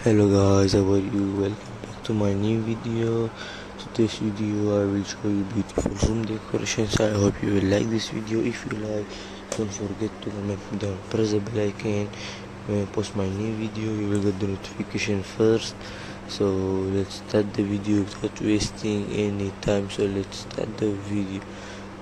Hello guys, how are you? Welcome back to my new video. Today's video I will show you beautiful room decorations. I hope you will like this video. If you like, don't forget to comment down, press the bell icon. When I post my new video, you will get the notification first. So let's start the video without wasting any time. So let's start the video.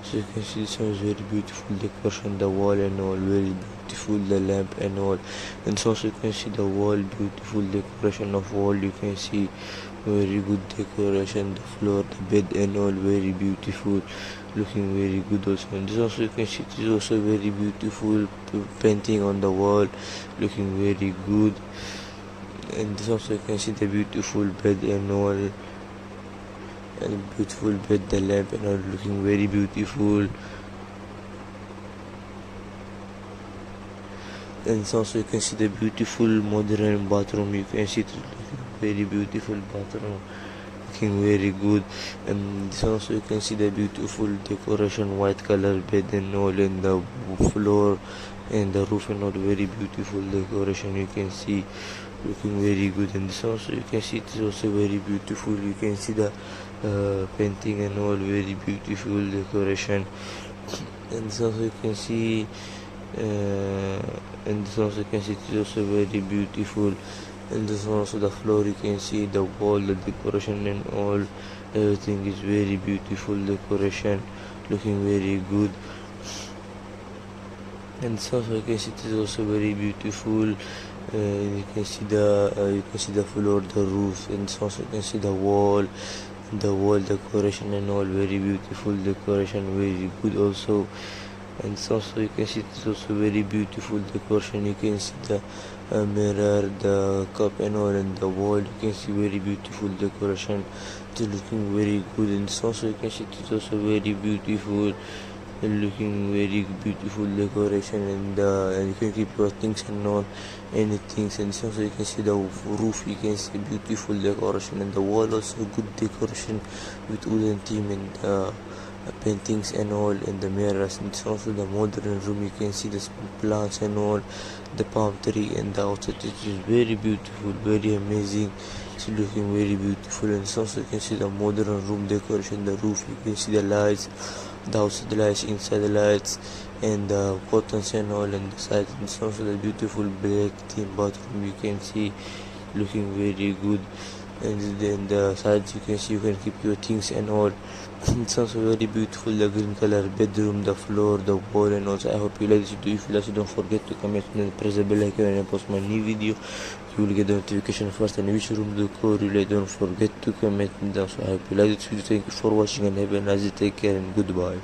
So you can see this one is very beautiful decoration, the wall and all very beautiful, the lamp and all. And so also you can see the wall, beautiful decoration of wall. You can see very good decoration, the floor, the bed and all very beautiful, looking very good also. And this also you can see it is also very beautiful painting on the wall, looking very good. And this also you can see the beautiful bed and all, and beautiful bed, the lamp and all looking very beautiful. And also you can see the beautiful modern bathroom. You can see it very beautiful bathroom, looking very good. And this also you can see the beautiful decoration, white color bed and all, and the floor and the roof and all very beautiful decoration. You can see looking very good. And this also you can see it is also very beautiful. You can see the painting and all very beautiful decoration. And this also you can see and this also you can see it is also very beautiful. And this also the floor, you can see the wall, the decoration and all, everything is very beautiful decoration, looking very good. And this also you can see it is also very beautiful. You can see the floor, the roof, and this also you can see the wall decoration and all very beautiful decoration, very good also. And also you can see it's also very beautiful decoration. You can see the mirror, the cup and all, and the wall. You can see very beautiful decoration, it's looking very good. And also you can see it's also very beautiful, looking very beautiful decoration. And you can keep your things and all anything. And also you can see the roof, you can see beautiful decoration, and the wall also good decoration with wooden theme and paintings and all, and the mirrors. And it's also the modern room. You can see the plants and all, the palm tree, and the outside it is very beautiful, very amazing, it's looking very beautiful. And also you can see the modern room decoration, the roof, you can see the lights, the outside lights, inside the lights, and the curtains and all, and the side. And it's also the beautiful black theme bathroom, you can see looking very good. And then the sides you can see you can keep your things and all. It's also very beautiful, the green color bedroom, the floor, the wall and also. I hope you like this video. If you like it, don't forget to comment and press the bell icon. When I post my new video, you will get the notification first. And which room decor you like, don't forget to comment. And also I hope you like this video. Thank you for watching and have a nice day. Take care and goodbye.